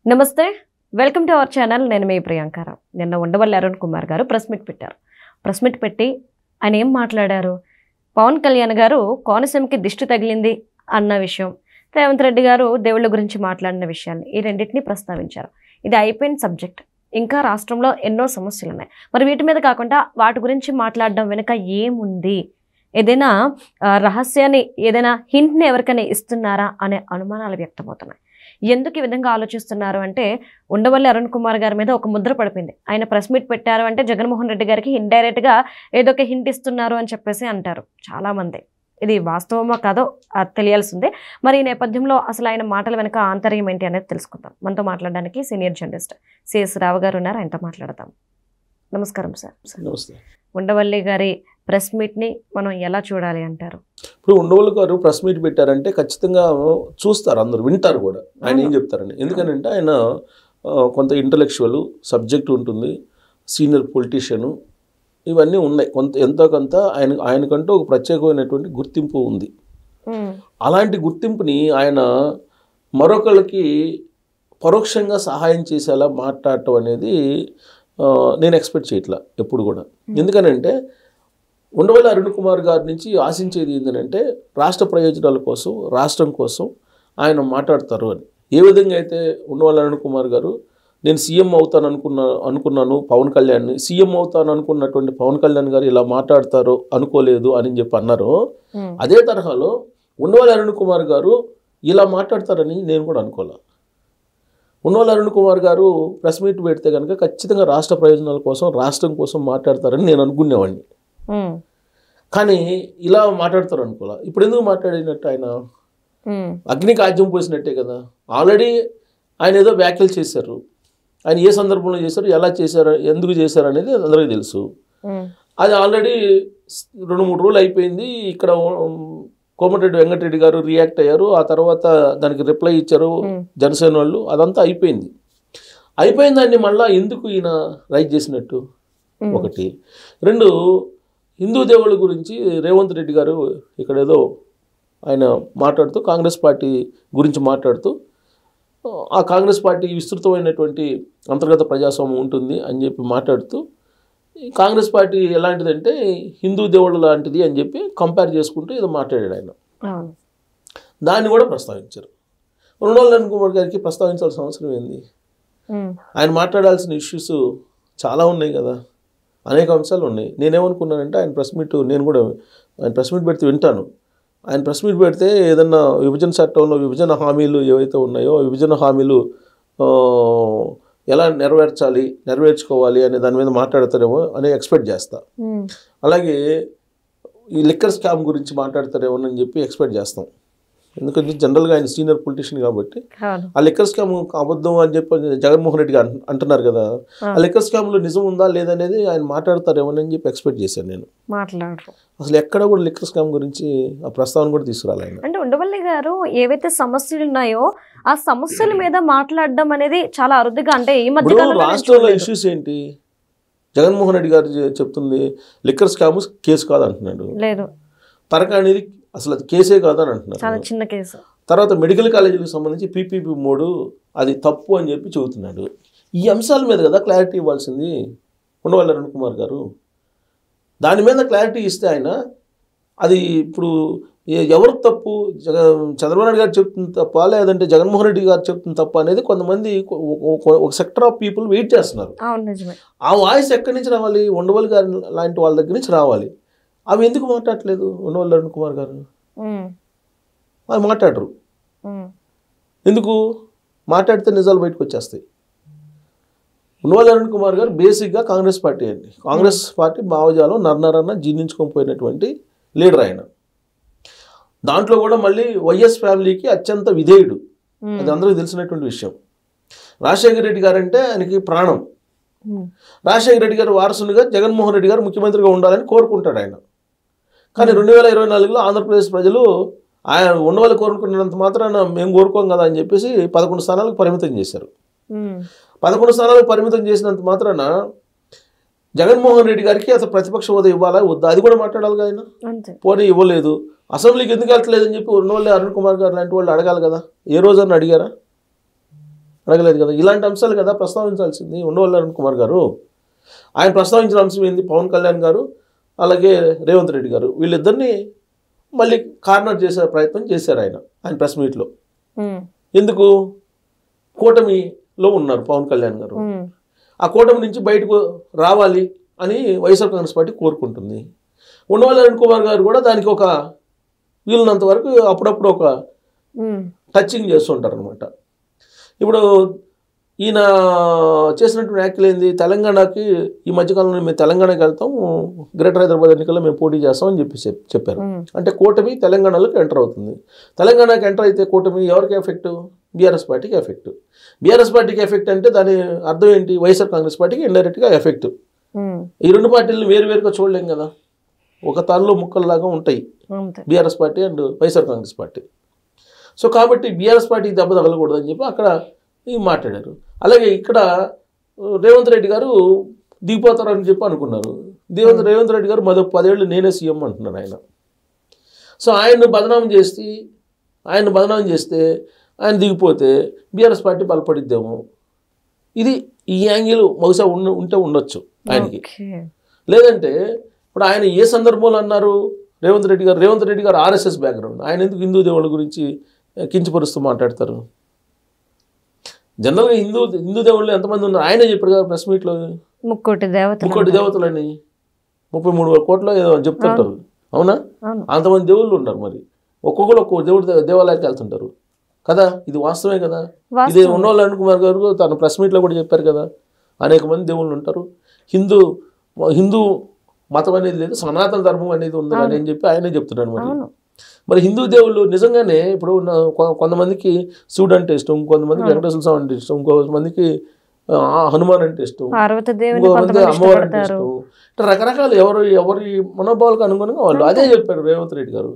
నమస్తే, welcome to our channel. నేను మీ ప్రియాంకారావు. నిన్న ఉండవల్లి అరుణ్ కుమార్ గారు ప్రెస్ మీట్ పెట్టారు. ప్రెస్ మీట్ పెట్టి ఆయన ఏం మాట్లాడారు? పవన్ కళ్యాణ్ గారు కోనసీమకి దిష్టి తగిలింది అన్న విషయం, రేవంత్ రెడ్డి గారు దేవుళ్ళ గురించి మాట్లాడిన విషయాన్ని, ఈ రెండింటినీ ప్రస్తావించారు. ఇది అయిపోయిన సబ్జెక్ట్. ఇంకా రాష్ట్రంలో ఎన్నో సమస్యలు ఉన్నాయి. మరి వీటి మీద కాకుండా వాటి గురించి మాట్లాడడం వెనుక ఏముంది? ఏదైనా రహస్యాన్ని, ఏదైనా హింట్ని ఎవరికైనా ఇస్తున్నారా అనే అనుమానాలు వ్యక్తమవుతున్నాయి. ఎందుకు ఈ విధంగా ఆలోచిస్తున్నారు అంటే, ఉండవల్లి అరుణ్ కుమార్ గారి మీద ఒక ముద్ర పడిపోయింది. ఆయన ప్రెస్ మీట్ పెట్టారు అంటే జగన్మోహన్ రెడ్డి గారికి ఇండైరెక్ట్గా ఏదో ఒక హింట్ ఇస్తున్నారు అని చెప్పేసి అంటారు చాలామంది. ఇది వాస్తవమో కాదో తెలియాల్సిందే. మరి ఈ నేపథ్యంలో అసలు ఆయన మాటల వెనక ఆంతర్యం ఏంటి అనేది తెలుసుకుందాం. మనతో మాట్లాడడానికి సీనియర్ జర్నలిస్ట్ సిఎస్ రావు గారు ఉన్నారు. ఆయనతో మాట్లాడదాం. నమస్కారం సార్. నమస్తే. ఉండవల్లి గారి ప్రెస్ మీట్ని మనం ఎలా చూడాలి అంటారు? ఇప్పుడు ఉండవల్లి గారు ప్రెస్ మీట్ పెట్టారంటే ఖచ్చితంగా చూస్తారు, అందరు వింటారు కూడా ఆయన ఏం చెప్తారని. ఎందుకంటే ఆయన కొంత ఇంటలెక్చువల్ సబ్జెక్ట్ ఉంటుంది, సీనియర్ పొలిటీషియను, ఇవన్నీ ఉన్నాయి. ఎంతో కొంత ఆయనకంటూ ఒక ప్రత్యేకమైనటువంటి గుర్తింపు ఉంది. అలాంటి గుర్తింపుని ఆయన మరొకళ్ళకి పరోక్షంగా సహాయం చేసేలా మాట్లాడటం అనేది నేను ఎక్స్పెక్ట్ చేయట్లా ఎప్పుడు కూడా. ఎందుకనంటే ఉండవల్లి అరుణ్ కుమార్ గారి నుంచి ఆశించేది ఏంటంటే రాష్ట్ర ప్రయోజనాల కోసం, రాష్ట్రం కోసం ఆయన మాట్లాడతారు అని. ఏ విధంగా అయితే ఉండవల్లి అరుణ్ కుమార్ గారు నేను సీఎం అవుతాను అనుకున్నాను పవన్ కళ్యాణ్ని, సీఎం అవుతాను అనుకున్నటువంటి పవన్ కళ్యాణ్ గారు ఇలా మాట్లాడతారు అనుకోలేదు అని చెప్పి అన్నారు. అదే తరహాలో ఉండవల్లి అరుణ్ కుమార్ గారు ఇలా మాట్లాడతారని నేను కూడా అనుకోలే. ఉండవల్లి అరుణ్ కుమార్ గారు ప్రెస్ మీట్ పెడితే కనుక ఖచ్చితంగా రాష్ట్ర ప్రయోజనాల కోసం, రాష్ట్రం కోసం మాట్లాడతారని నేను అనుకునేవాడిని. కానీ ఇలా మాట్లాడతారు అనుకోలే. ఇప్పుడు ఎందుకు మాట్లాడినట్టు? ఆయన అగ్నికి ఆజ్యం పోసినట్టే కదా. ఆల్రెడీ ఆయన ఏదో వ్యాఖ్యలు చేశారు. ఆయన ఏ సందర్భంలో చేశారు, ఎలా చేశారు, ఎందుకు చేశారు అనేది అందరికీ తెలుసు. అది ఆల్రెడీ 2-3 రోజులు అయిపోయింది. ఇక్కడ కోమటిరెడ్డి వెంకటరెడ్డి గారు రియాక్ట్ అయ్యారు. ఆ తర్వాత దానికి రిప్లై ఇచ్చారు జనసేన వాళ్ళు. అదంతా అయిపోయింది. అయిపోయిన దాన్ని మళ్ళీ ఎందుకు ఈయన రైజ్ చేసినట్టు? ఒకటి. 2, హిందూ దేవుళ్ళ గురించి రేవంత్ రెడ్డి గారు ఇక్కడ ఏదో ఆయన మాట్లాడుతూ కాంగ్రెస్ పార్టీ గురించి మాట్లాడుతూ, ఆ కాంగ్రెస్ పార్టీ విస్తృతమైనటువంటి అంతర్గత ప్రజాస్వామ్యం ఉంటుంది అని చెప్పి మాట్లాడుతూ, కాంగ్రెస్ పార్టీ ఎలాంటిదంటే హిందూ దేవుళ్ళ లాంటిది అని చెప్పి కంపేర్ చేసుకుంటూ ఏదో మాట్లాడాడు ఆయన. దాన్ని కూడా ప్రస్తావించారు. ఉండవల్లి అరుణ్ కుమార్ గారికి ప్రస్తావించాల్సిన అవసరం ఏంది? ఆయన మాట్లాడాల్సిన ఇష్యూస్ చాలా ఉన్నాయి కదా, అనేక అంశాలు ఉన్నాయి. నేనేమనుకున్నానంటే ఆయన ప్రెస్ మీట్, నేను కూడా ఆయన ప్రెస్ మీట్ పెడితే వింటాను. ఆయన ప్రెస్ మీట్ పెడితే ఏదన్నా విభజన చట్టంలో విభజన హామీలు ఏవైతే ఉన్నాయో, విభజన హామీలు ఎలా నెరవేర్చుకోవాలి అనే దాని మీద మాట్లాడతారేమో అని ఎక్స్పెక్ట్ చేస్తా. అలాగే ఈ లిక్కర్ స్కామ్ గురించి మాట్లాడతారేమో అని చెప్పి ఎక్స్పెక్ట్ చేస్తాం. ఎందుకంటే జనరల్గా ఆయన సీనియర్ పొలిటీషియన్ కాబట్టి ఆ లిక్కర్ స్కామ్ అబద్ధం అని చెప్పి జగన్మోహన్ రెడ్డి గారు అంటున్నారు కదా, ఆ లిక్కర్ స్కామ్లో నిజం ఉందా లేదనేది ఆయన మాట్లాడతారేమో అని చెప్పి ఎక్స్పెక్ట్ చేశాను నేను. అసలు ఎక్కడ కూడా లిక్కర్ స్కామ్ గురించి ఆ ప్రస్తావన కూడా తీసుకురాలి ఆయన. అంటే ఉండవల్లి గారు ఏవైతే సమస్యలు ఉన్నాయో ఆ సమస్యల మీద మాట్లాడడం అనేది చాలా అరుదుగా, అంటే ఈ మధ్య రాష్ట్రంలో ఇష్యూస్ ఏంటి? జగన్మోహన్ రెడ్డి గారు చెప్తుంది లిక్కర్ స్కామ్ కేసు కాదు అంటున్నాడు. లేదు, తరక అనేది అసలు అది కేసే కాదని అంటున్నారు. చాలా చిన్న కేసు. తర్వాత మెడికల్ కాలేజీలకు సంబంధించి PPP మోడ్ అది తప్పు అని చెప్పి చెబుతున్నాడు. ఈ అంశాల మీద కదా క్లారిటీ ఇవ్వాల్సింది ఉండవల్లి అరుణ్ కుమార్ గారు. దాని మీద క్లారిటీ ఇస్తే ఆయన, అది ఇప్పుడు ఎవరు తప్పు, చంద్రబాబు నాయుడు గారు చెప్తుంది తప్ప లేదంటే జగన్మోహన్ రెడ్డి గారు చెప్తుంది తప్ప అనేది కొంతమంది ఒక సెక్టర్ ఆఫ్ పీపుల్ వెయిట్ చేస్తున్నారు. ఆ వాయిస్ ఎక్కడి నుంచి రావాలి? ఉండవల్లి గారి లాంటి వాళ్ళ దగ్గర నుంచి రావాలి. అవి ఎందుకు మాట్లాడలేదు ఉండవల్లి అరుణ్ కుమార్ గారు? అవి మాట్లాడరు. ఎందుకు? మాట్లాడితే నిజాలు బయటకు వచ్చేస్తాయి. ఉండవల్లి అరుణ్ కుమార్ గారు బేసిక్గా కాంగ్రెస్ పార్టీ అండి. కాంగ్రెస్ పార్టీ భావజాలం నరనరన్న జీర్ణించుకొని పోయినటువంటి లీడర్ ఆయన. దాంట్లో కూడా మళ్ళీ వైఎస్ ఫ్యామిలీకి అత్యంత విధేయుడు, అది అందరికీ తెలిసినటువంటి విషయం. రాజశేఖర రెడ్డి గారు అంటే ఆయనకి ప్రాణం. రాజశేఖర రెడ్డి గారు వారసునిగా జగన్మోహన్ రెడ్డి గారు ముఖ్యమంత్రిగా ఉండాలని కోరుకుంటాడు ఆయన. కానీ 2024లో ఆంధ్రప్రదేశ్ ప్రజలు ఆయన ఉండవల్లి కోరుకున్నంత మాత్రాన మేము కోరుకోం కదా అని చెప్పేసి 11 స్థానాలకు పరిమితం చేశారు. 11 స్థానాలకు పరిమితం చేసినంత మాత్రాన జగన్మోహన్ రెడ్డి గారికి అసలు ప్రతిపక్ష హోదా ఇవ్వాలా వద్దా అది కూడా మాట్లాడాలి కదా ఆయన. పోనీ ఇవ్వలేదు. అసెంబ్లీకి ఎందుకు వెళ్తలేదని చెప్పి ఉండవల్లి అరుణ్ కుమార్ గారు లాంటి వాళ్ళు అడగాలి కదా. ఏ రోజన్నా అడిగారా? అడగలేదు కదా. ఇలాంటి అంశాలు కదా ప్రస్తావించాల్సింది ఉండవల్లి అరుణ్ కుమార్ గారు. ఆయన ప్రస్తావించిన అంశం ఏంది? పవన్ కళ్యాణ్ గారు అలాగే రేవంత్ రెడ్డి గారు వీళ్ళిద్దరిని మళ్ళీ కార్నర్ చేసే ప్రయత్నం చేశారు ఆయన ప్రెస్ మీట్లో. ఎందుకు? కూటమిలో ఉన్నారు పవన్ కళ్యాణ్ గారు. ఆ కూటమి నుంచి బయటకు రావాలి అని వైఎస్ఆర్ కాంగ్రెస్ పార్టీ కోరుకుంటుంది. ఉండవల్లి అరుణ్ కుమార్ గారు కూడా దానికి ఒక వీలున్నంత వరకు అప్పుడప్పుడు ఒక టచింగ్ చేస్తుంటారు అనమాట. ఇప్పుడు ఈయన చేసినటువంటి వ్యాఖ్యలు ఏంది? తెలంగాణకి ఈ మధ్యకాలంలో మేము తెలంగాణకి వెళ్తాం, గ్రేటర్ హైదరాబాద్ ఎన్నికల్లో మేము పోటీ చేస్తామని చెప్పారు. అంటే కూటమి తెలంగాణలోకి ఎంటర్ అవుతుంది. తెలంగాణకి ఎంటర్ అయితే కూటమి ఎవరికి ఎఫెక్ట్? బీఆర్ఎస్ పార్టీకి ఎఫెక్ట్. బీఆర్ఎస్ పార్టీకి ఎఫెక్ట్ అంటే దాని అర్థం ఏంటి? వైఎస్ఆర్ కాంగ్రెస్ పార్టీకి ఇండైరెక్ట్గా ఎఫెక్ట్. ఈ రెండు పార్టీలను వేరువేరుగా చూడలేం కదా, ఒక తాళ్ళలో ముక్కల్లాగా ఉంటాయి BRS party and YSR Congress party. So కాబట్టి బీఆర్ఎస్ పార్టీకి దెబ్బ తగలకూడదని చెప్పి అక్కడ మాట్లాడారు. అలాగే ఇక్కడ రేవంత్ రెడ్డి గారు దిగిపోతారని చెప్పి అనుకున్నారు. రేవంత్ రెడ్డి గారు 10 ఏళ్ళు నేనే సీఎం అంటున్నారు ఆయన. సో ఆయన్ను బదనాం చేస్తే ఆయన దిగిపోతే బీఆర్ఎస్ పార్టీ బలపడిద్దేమో. ఇది ఈ యాంగిల్ బహుశా ఉంటే ఉండొచ్చు ఆయనకి. లేదంటే ఇప్పుడు ఆయన ఏ సందర్భంలో అన్నారు రేవంత్ రెడ్డి గారు ఆర్ఎస్ఎస్ బ్యాక్గ్రౌండ్, ఆయన ఎందుకు హిందూ దేవుళ్ళ గురించి కించపరుస్తూ మాట్లాడతారు? జనరల్గా హిందూ దేవుళ్ళు ఎంతమంది ఉన్నారు? ఆయనే చెప్పారు కదా ప్రెస్ మీట్లో, 3 దేవతలని 33 కోట్ల ఏదో చెప్తుంటారు. అవునా? అంతమంది దేవుళ్ళు ఉన్నారు. మరి ఒక్కొక్కరు ఒక్కొక్క దేవాలయానికి వెళ్తుంటారు కదా. ఇది వాస్తవమే కదా. ఇది ఉండవల్లి అరుణ్ కుమార్ గారు తన ప్రెస్ మీట్లో కూడా చెప్పారు కదా, అనేక మంది దేవుళ్ళు ఉంటారు. హిందూ మతం అనేది లేదు, సనాతన ధర్మం అనేది ఉంది అని చెప్పి ఆయనే చెప్తున్నాడు. మరి హిందూ దేవుళ్ళు నిజంగానే ఇప్పుడు కొంతమందికి శివుడు అంటే ఇష్టం, కొంతమందికి వెంకటేశ్వర స్వామి అంటే ఇష్టం, ఇంకొంతమందికి హనుమాన్ అంటే ఇష్టం, ఇంకొంతమంది అమ్మవారు అంటే ఇష్టం. ఇట్లా రకరకాల ఎవరి మనోభావాలకు అనుగుణంగా వాళ్ళు అదే చెప్పారు రేవంత్ రెడ్డి గారు.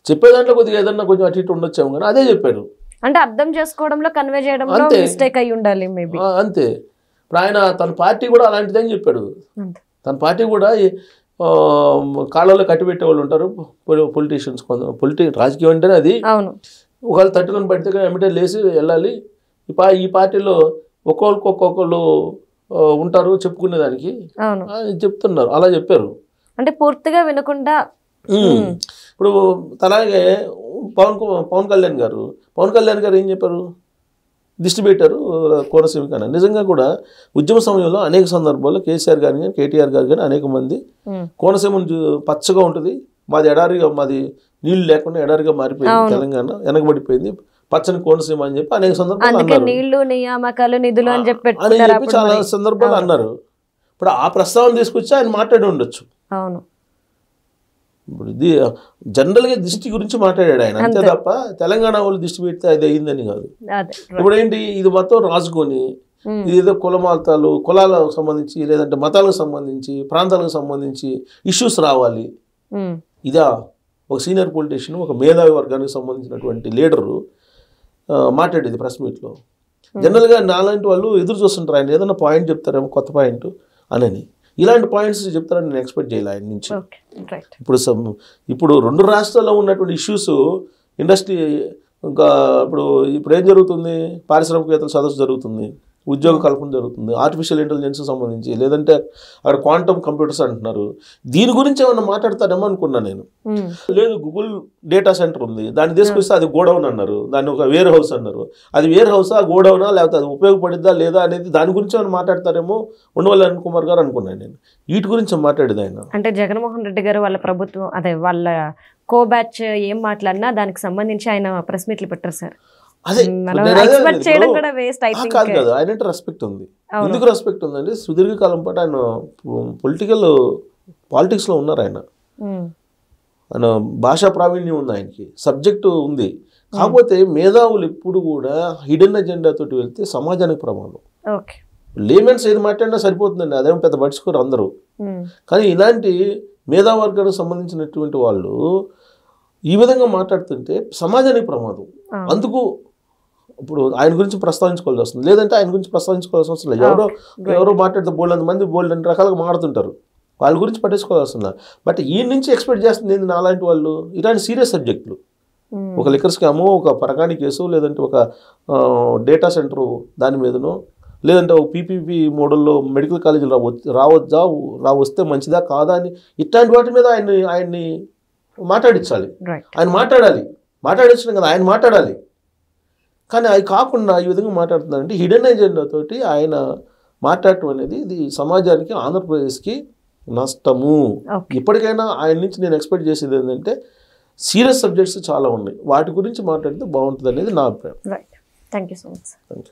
చెప్పే దాంట్లో కొద్దిగా ఏదన్నా కొంచెం అటు ఇటు ఉండొచ్చాము కానీ అదే చెప్పారు. అంటే అర్థం చేసుకోవడంలో కన్వే చేయడంలో మిస్టేక్ అయి ఉండాలి మేబీ. అంతే. ఇప్పుడు ఆయన తన పార్టీ కూడా అలాంటిదని చెప్పాడు. తన పార్టీ కూడా కాళ్ళలో కట్టిపెట్టే వాళ్ళు ఉంటారు పొలిటీషియన్స్. రాజకీయం అంటేనే అది. ఒకవేళ తట్టుకొని పడితే ఎమ్మటే లేచి వెళ్ళాలి. ఈ పార్టీలో ఒక్కొక్కళ్ళు ఉంటారు చెప్పుకునేదానికి చెప్తున్నారు, అలా చెప్పారు. అంటే పూర్తిగా వినకుండా. ఇప్పుడు అలాగే పవన్ కళ్యాణ్ గారు ఏం చెప్పారు? దిష్టి పెట్టారు కోనసీమ కన్నా. నిజంగా కూడా ఉద్యమ సమయంలో అనేక సందర్భాల్లో కేసీఆర్ గారు కానీ కేటీఆర్ గారు కానీ అనేక మంది కోనసీమ పచ్చగా ఉంటుంది, మాది నీళ్లు లేకుండా ఎడారిగా మారిపోయింది, తెలంగాణ వెనకబడిపోయింది, పచ్చని కోనసీమ అని చెప్పి అనేక సందర్భాలు అన్నారు. చాలా సందర్భాలు అన్నారు. ఇప్పుడు ఆ ప్రస్తావన తీసుకొచ్చి ఆయన మాట్లాడి ఉండొచ్చు. ఇప్పుడు ఇది జనరల్గా దిష్టి గురించి మాట్లాడాడు ఆయన, అంతే తప్ప తెలంగాణ వాళ్ళు దిష్టి పెడితే అది అయిందని కాదు. ఇప్పుడు ఏంటి, ఇది మొత్తం రాసుకొని ఇదేదో కులాలకు సంబంధించి లేదంటే మతాలకు సంబంధించి ప్రాంతాలకు సంబంధించి ఇష్యూస్ రావాలి. ఇదా ఒక సీనియర్ పొలిటీషియన్, ఒక మేధావి వర్గానికి సంబంధించినటువంటి లీడరు మాట్లాడేది ప్రెస్ మీట్లో. జనరల్గా నాలాంటి వాళ్ళు ఎదురు చూస్తుంటారు, ఆయన ఏదైనా పాయింట్ చెప్తారేమో కొత్త పాయింట్ అని. ఇలాంటి పాయింట్స్ చెప్తారని నేను ఎక్స్పెక్ట్ చేయాలి ఆయన నుంచి. ఇప్పుడు 2 రాష్ట్రాల్లో ఉన్నటువంటి ఇష్యూస్ ఇండస్ట్రీ ఇంకా ఇప్పుడు ఏం జరుగుతుంది? పారిశ్రామికవేత్తల సదస్సు జరుగుతుంది, ఉద్యోగ కల్పన జరుగుతుంది, ఆర్టిఫిషియల్ ఇంటెలిజెన్స్ సంబంధించి, లేదంటే అక్కడ క్వాంటమ్ కంప్యూటర్స్ అంటున్నారు. దీని గురించి ఏమన్నా మాట్లాడతారేమో అనుకున్నా నేను. లేదు, గూగుల్ డేటా సెంటర్ ఉంది, దాన్ని తీసుకొస్తే అది గోడౌన్ అన్నారు, దాన్ని ఒక వేర్ హౌస్ అన్నారు. అది వేర్ హౌసా గోడౌనా లేకపోతే అది ఉపయోగపడిద్దా లేదా అనేది దాని గురించి ఏమైనా మాట్లాడతారేమో ఉండవల్లి అరుణ్ కుమార్ గారు అనుకున్నాను నేను. వీటి గురించి మాట్లాడేది ఆయన. అంటే జగన్మోహన్ రెడ్డి గారు వాళ్ళ ప్రభుత్వం వాళ్ళ కో బ్యాచ్ ఏం మాట్లాడినా దానికి సంబంధించి ఆయన ప్రెస్ మీట్లు పెట్టారు సార్. అదే కాదు కదా, ఆయన అంటే రెస్పెక్ట్ ఉంది. ఎందుకు రెస్పెక్ట్ ఉందంటే సుదీర్ఘకాలం పాటు ఆయన పాలిటిక్స్లో ఉన్నారు. ఆయన భాషా ప్రావీణ్యం ఉంది, ఆయనకి సబ్జెక్టు ఉంది. కాకపోతే మేధావులు ఎప్పుడు కూడా హిడెన్ అజెండాతో వెళ్తే సమాజానికి ప్రమాదం. లేమెన్స్ ఏది మాట్లాడినా సరిపోతుందండి, అదేమో పెద్ద పట్టించుకోరు అందరూ. కానీ ఇలాంటి మేధావర్గానికి సంబంధించినటువంటి వాళ్ళు ఈ విధంగా మాట్లాడుతుంటే సమాజానికి ప్రమాదం. అందుకు ఇప్పుడు ఆయన గురించి ప్రస్తావించుకోవాల్సి వస్తుంది, లేదంటే ఆయన గురించి ప్రస్తావించుకోవాల్సిన అవసరం లేదు. ఎవరో మాట్లాడితే బోల్డ్ అన్ని రకాలుగా మాట్లాడుతుంటారు, వాళ్ళ గురించి పట్టించుకోవాల్సి వస్తుంది. బట్ ఈ నుంచి ఎక్స్పెక్ట్ చేస్తుంది ఏంది నాలాంటి వాళ్ళు, ఇలాంటి సీరియస్ సబ్జెక్టులు ఒక లిక్కర్ స్కాము, ఒక పరకాణి కేసు, లేదంటే ఒక డేటా సెంటరు దాని మీదనో, లేదంటే ఒక పీపీపీ మోడల్లో మెడికల్ కాలేజీలు వస్తే మంచిదా కాదా అని ఇట్లాంటి వాటి మీద ఆయన్ని మాట్లాడించాలి. ఆయన మాట్లాడించడం కదా, ఆయన మాట్లాడాలి. కానీ అది కాకుండా ఈ విధంగా మాట్లాడుతున్నారంటే హిడెన్ ఎజెండా తోటి ఆయన మాట్లాడటం అనేది ఇది సమాజానికి, ఆంధ్రప్రదేశ్కి నష్టము. ఇప్పటికైనా ఆయన నుంచి నేను ఎక్స్పెక్ట్ చేసేది ఏంటంటే సీరియస్ సబ్జెక్ట్స్ చాలా ఉన్నాయి, వాటి గురించి మాట్లాడితే బాగుంటుంది అనేది నా అభిప్రాయం. Right, thank you so much. Thank you.